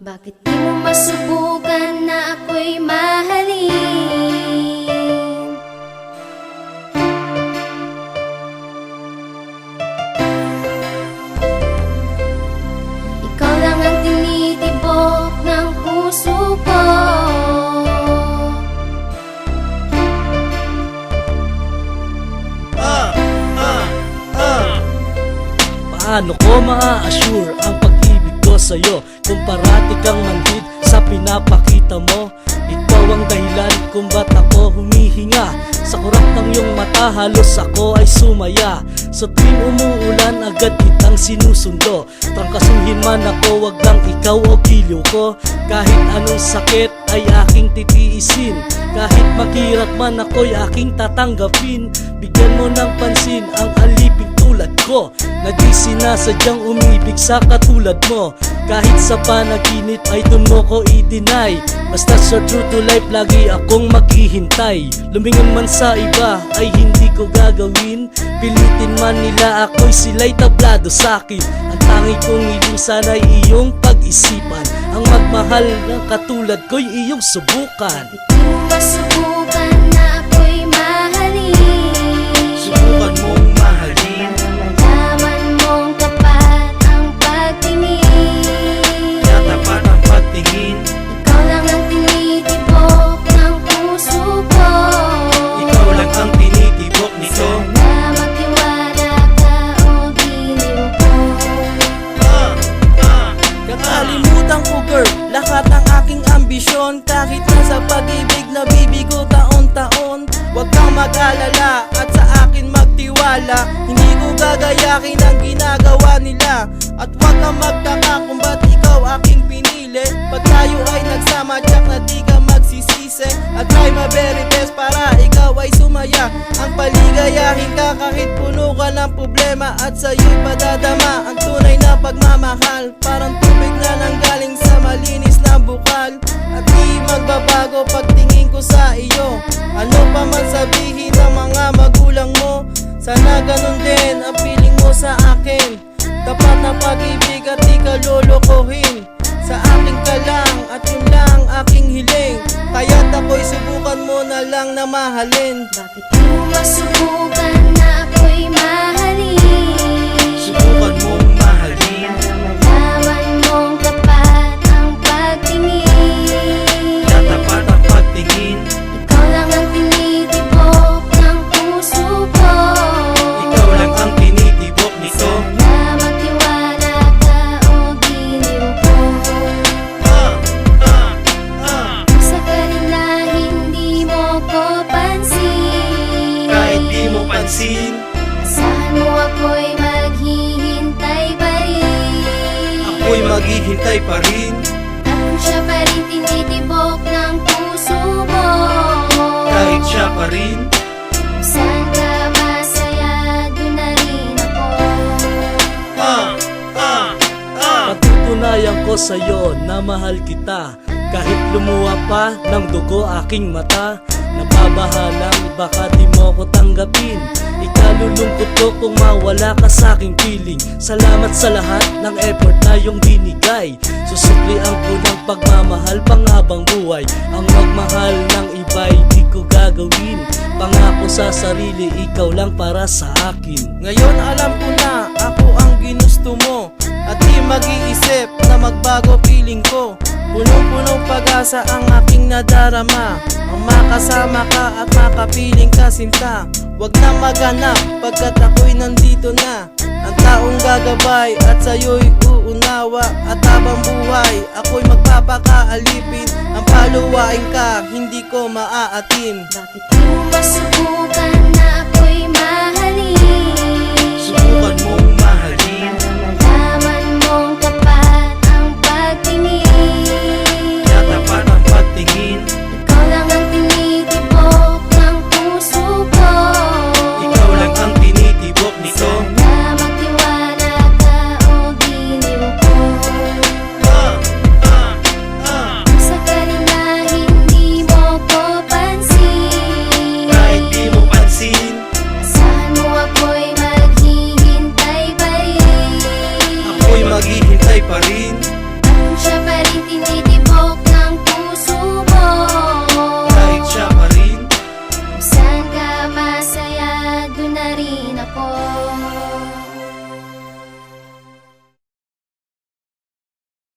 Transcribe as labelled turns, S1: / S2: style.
S1: Bakit di mo masubukan na ako'y mahalin? Ikaw lang ang tinitibok ng puso ko.
S2: Paano ko maa-assure ang pag-ibig ko sa'yo kung parati kang manhid sa pinapakita mo? Ikaw ang dahilan kung ba't ako humihinga. Sa kurap ng iyong mata halos ako ay sumaya. Sa tuwing umuulan agad kitang sinusundo. Trangkasuhin man ako, wag lang ikaw o giliw ko. Kahit anong sakit ay aking titiisin. Kahit maghirap man ako'y aking tatanggapin. Bigyan mo ng pansin ang aliping tulad ko, na di sinasadyang umibig sa katulad mo. Kahit sa panaginip ay dun mo ko i-deny. Basta so true to life lagi akong maghihintay. Lumingon man sa iba ay hindi ko gagawin. Pilitin man nila ako'y sila'y tablado sa'kin. Ang tangi kong hiling sana'y iyong pag-isipan. Ang magmahal ng katulad ko'y iyong subukan.
S1: Di mo masubukan na ako'y mahalin.
S2: Subukan mong mahalin.
S1: Malaman mong tapat ang pagtingin.
S2: Kaya tapat ang pagtingin.
S1: Ikaw lang ang tinitibok ng puso ko.
S2: Ikaw lang ang tinitibok nito.
S1: Sana magtiwala ka o giliw ko.
S3: Kakalimutan ko girl, lahat ng aking ambisyon. Kahit na sa pag-ibig nabibigo taon-taon. Huwag kang mag-alala at sa akin magtiwala. Hindi ko gagayakin ang ginagawa nila. At huwag kang magtaka kung ba't ikaw aking pinili. Pag tayo ay nagsama, tiyak na di ka magsisisi. At try my very best para ikaw ay sumaya. Ang paligayahin ka kahit puno ka ng problema. At sa'yo'y padadama ang tunay na pagmamahal. Parang tubig na nanggaling sa malinis na bukal. At di magbabago pagtingin ko sa iyo. Ano pa man sabihin ng mga magulang mo, sana ganun din ang feeling mo sa akin. Tapat na pag-ibig at di ka lolokohin. Sa akin ka lang at yun lang aking hiling. Kaya't ako'y subukan mo na lang na mahalin.
S1: Bakit di mo masubukan na ako'y mahalin?
S2: Subukan mong mahalin.
S1: Malaman mong tapat ang pagtingin.
S2: Kaya tapat ang pagtingin.
S1: Ikaw lang ang tinitibok ng puso ko.
S2: Ikaw lang ang tinitibok nito.
S1: Sana magtiwala ka o giliw ko. Sakaling na hindi mo ko pansin.
S2: Kahit di mo pansin,
S1: Asahan mo ako'y maghihintay pa rin.
S2: ako'y maghihintay pa rin.
S1: At siya pa rin tinitibok ng puso mo.
S2: Kahit siya pa rin.
S1: Kung saan ka masaya, doon na rin ako.
S2: Patutunayan ko sa'yo na mahal kita. Kahit lumuwa pa ng dugo aking mata. Nababahalang baka di mo ko tanggapin. Ikalulungkot ko kung mawala ka sa aking piling. Salamat sa lahat ng effort na iyong binigay. Susuklian ko ng pagmamahal panghabang buhay. Ang magmahal ng iba'y di ko gagawin. Pangako sa sarili, ikaw lang para sa akin.
S3: Ngayon alam ko na ako ang ginusto mo. At di mag-iisip na magbago feeling ko. Punong-punong pag-asa ang aking nadarama. Ang makasama ka at makapiling ka sinta. Huwag na maghanap pagkat ako'y nandito na. Ang taong gagabay at sa'yo'y uunawa. At habang buhay ako'y magpapakaalipin. Ang paluwain ka hindi ko maaatim.
S1: Bakit di mo masubukan na ako'y mahalin?
S2: Subukan mong mahalin.
S1: Malaman mong tapat ang pagtingin.
S2: Kaya tapat ang pagtingin.
S1: Ikaw lang ang tinitibok ng puso ko.
S2: Ikaw lang ang tinitibok nito.
S1: Sana magtiwala ka o giliw ko. Sakaling na hindi mo ko pansin.
S2: Kahit di mo pansin,
S1: Asahan mo ako'y rin ako.